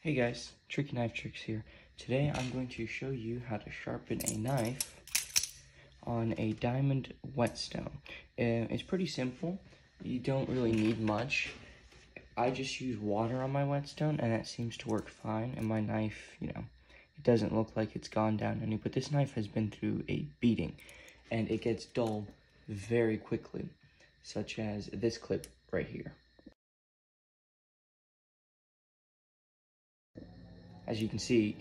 Hey guys, Tricky Knife Tricks here. Today I'm going to show you how to sharpen a knife on a diamond whetstone. It's pretty simple. You don't really need much. I just use water on my whetstone and that seems to work fine. And my knife, it doesn't look like it's gone down any, but this knife has been through a beating and it gets dull very quickly, such as this clip right here. As you can see,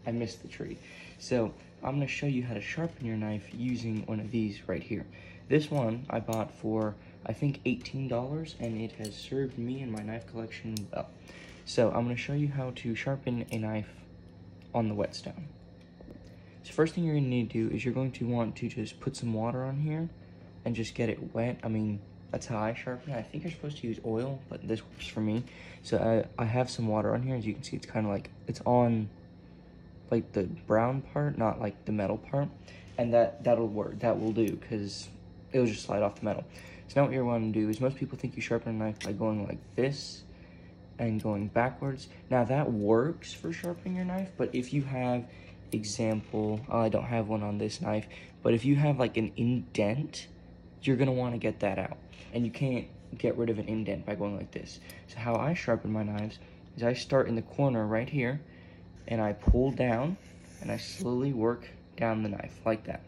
I missed the tree. So I'm gonna show you how to sharpen your knife using one of these right here. This one I bought for, I think, $18, and it has served me and my knife collection well. So I'm gonna show you how to sharpen a knife on the whetstone. So first thing you're gonna need to do is you're going to want to just put some water on here and just get it wet. I mean, that's how I sharpen it. I think you're supposed to use oil, but this works for me. So I have some water on here. As you can see, it's kind of like, it's on like the brown part, not like the metal part. And that'll work, that will do, because it'll just slide off the metal. So now what you're wanting to do is, most people think you sharpen a knife by going like this and going backwards. Now that works for sharpening your knife, but if you have, example, I don't have one on this knife, but if you have like an indent, you're gonna want to get that out. And you can't get rid of an indent by going like this. So how I sharpen my knives is I start in the corner right here, and I pull down, and I slowly work down the knife like that.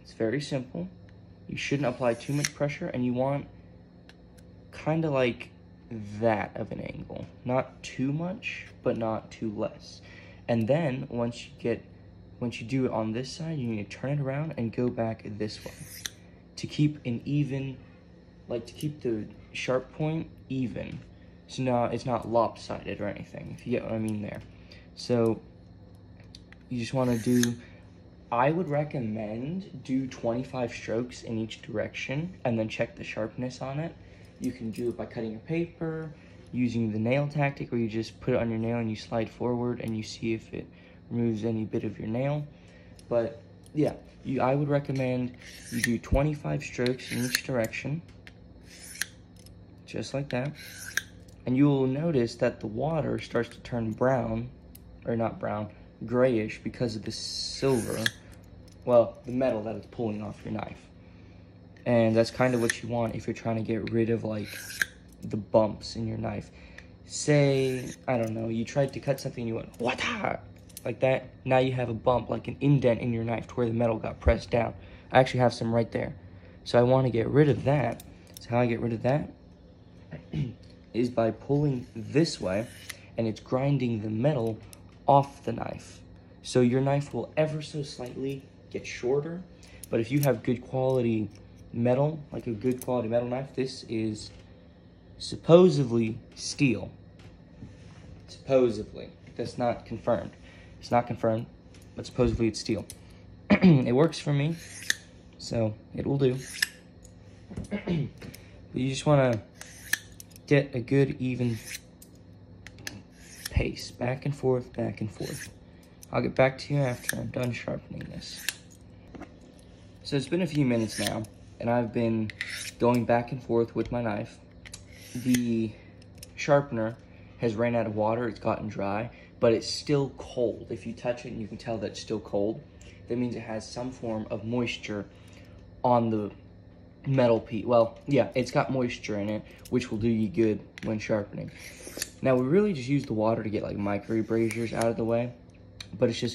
It's very simple. You shouldn't apply too much pressure, and you want kind of like that of an angle. Not too much, but not too less. And then once you do it on this side, you need to turn it around and go back this way to keep an even, to keep the sharp point even. So now it's not lopsided or anything, if you get what I mean there. So you just want to do, I would recommend do 25 strokes in each direction and then check the sharpness on it. You can do it by cutting a paper, using the nail tactic, where you just put it on your nail and you slide forward and you see if it removes any bit of your nail. But yeah, I would recommend you do 25 strokes in each direction, just like that. And you will notice that the water starts to turn brown, or not brown, grayish, because of the silver, well, the metal that it's pulling off your knife. And that's kind of what you want if you're trying to get rid of like the bumps in your knife. Say, I don't know, you tried to cut something and you went, "Wata!" like that. Now you have a bump, like an indent in your knife to where the metal got pressed down. I actually have some right there. So I want to get rid of that. So how I get rid of that is by pulling this way, and it's grinding the metal off the knife. So your knife will ever so slightly get shorter, but if you have good quality metal, like a good quality metal knife, this is supposedly steel. Supposedly. That's not confirmed. It's not confirmed, but supposedly it's steel. It works for me, so it will do. But you just want to get a good even pace, back and forth, back and forth. I'll get back to you after I'm done sharpening this. So it's been a few minutes now, and I've been going back and forth with my knife. The sharpener has ran out of water, it's gotten dry, but it's still cold. If you touch it and you can tell that it's still cold, that means it has some form of moisture on the metal piece. Well, yeah, it's got moisture in it, which will do you good when sharpening. Now, we really just use the water to get like micro abrasions out of the way, but it's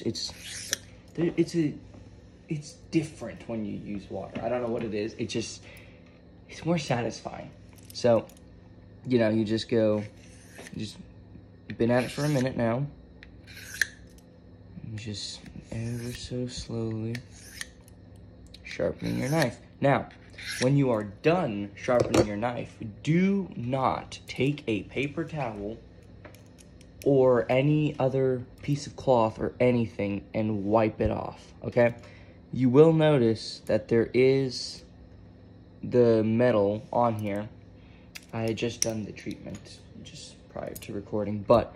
different when you use water. I don't know what it is. It's more satisfying. So, you just been at it for a minute now. And just ever so slowly sharpening your knife. Now, when you are done sharpening your knife, do not take a paper towel or any other piece of cloth or anything and wipe it off, okay? You will notice that there is the metal on here. I had just done the treatment just prior to recording, but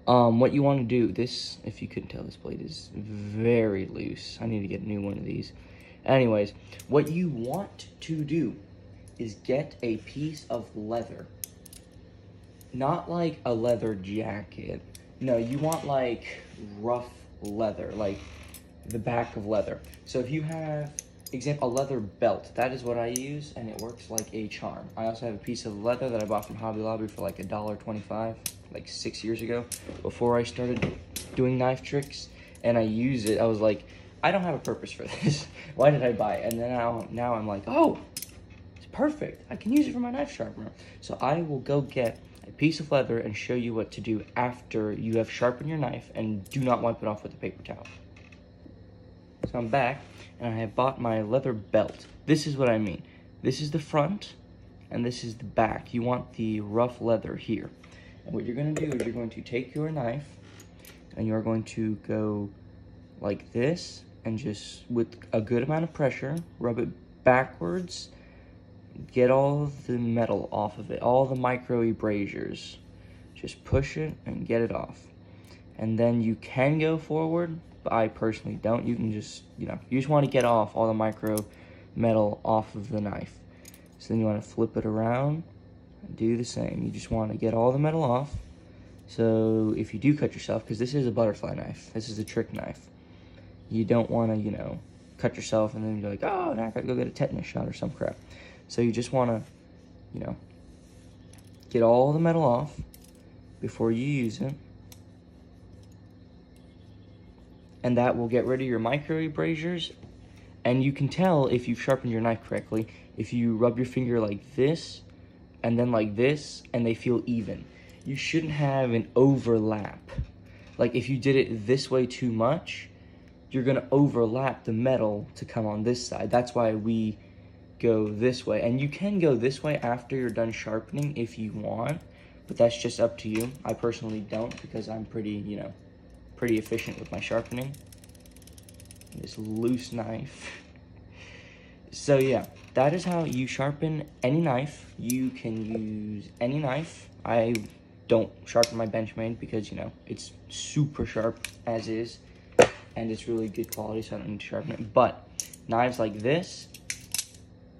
what you want to do, this, if you couldn't tell, this blade is very loose. I need to get a new one of these. Anyways, what you want to do is get a piece of leather not like a leather jacket. No, you want like rough leather, like the back of leather. So if you have, example, a leather belt, that is what I use, and it works like a charm. I also have a piece of leather that I bought from Hobby Lobby for like $1.25, like 6 years ago, before I started doing knife tricks, and I use it. I was like, I don't have a purpose for this. Why did I buy it? And then now I'm like, oh, it's perfect. I can use it for my knife sharpener. So I will go get a piece of leather and show you what to do after you have sharpened your knife, and do not wipe it off with a paper towel. So I'm back, and I have bought my leather belt. This is what I mean. This is the front, and this is the back. You want the rough leather here. And what you're gonna do is you're going to take your knife, and you're going to go like this, and just with a good amount of pressure, rub it backwards, get all the metal off of it, all the micro abrasures. Just push it and get it off. And then you can go forward, but I personally don't. You can just, you just want to get off all the micro metal off of the knife. So then you want to flip it around and do the same. You just want to get all the metal off. So if you do cut yourself, because this is a butterfly knife, this is a trick knife, you don't want to, cut yourself and then you're like, oh, now I gotta go get a tetanus shot or some crap. So you just want to, get all the metal off before you use it. And that will get rid of your micro abrasures. And you can tell if you've sharpened your knife correctly if you rub your finger like this and then like this, and they feel even. You shouldn't have an overlap. Like if you did it this way too much, you're gonna overlap the metal to come on this side. That's why we go this way. And you can go this way after you're done sharpening if you want, but that's just up to you. I personally don't, because I'm pretty, pretty efficient with my sharpening. This loose knife. So yeah, that is how you sharpen any knife. You can use any knife. I don't sharpen my Benchmade because, it's super sharp as is, and it's really good quality, so I don't need to sharpen it. But knives like this,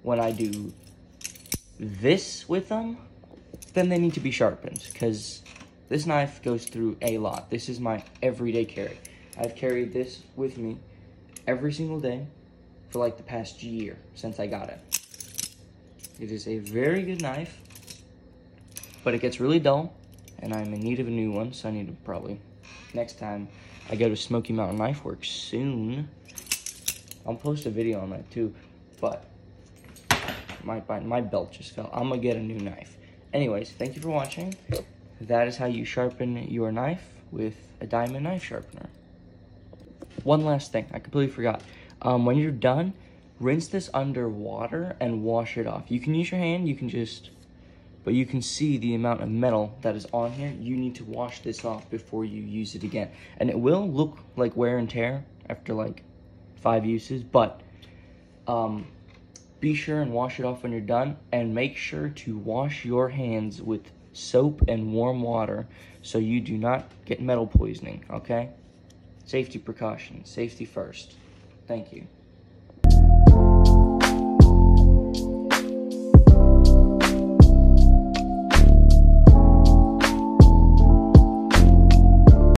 when I do this with them, then they need to be sharpened, because this knife goes through a lot. This is my everyday carry. I've carried this with me every single day for like the past year since I got it. It is a very good knife, but it gets really dull, and I'm in need of a new one, so I need to probably, next time I go to Smoky Mountain Knife Works soon, I'll post a video on that too, but my belt just fell. I'm gonna get a new knife. Anyways, thank you for watching. That is how you sharpen your knife with a diamond knife sharpener. One last thing, I completely forgot. When you're done, rinse this under water and wash it off. You can use your hand, but you can see the amount of metal that is on here. You need to wash this off before you use it again. And it will look like wear and tear after like 5 uses, but be sure and wash it off when you're done, and make sure to wash your hands with soap and warm water so you do not get metal poisoning, okay? Safety precautions, safety first. Thank you.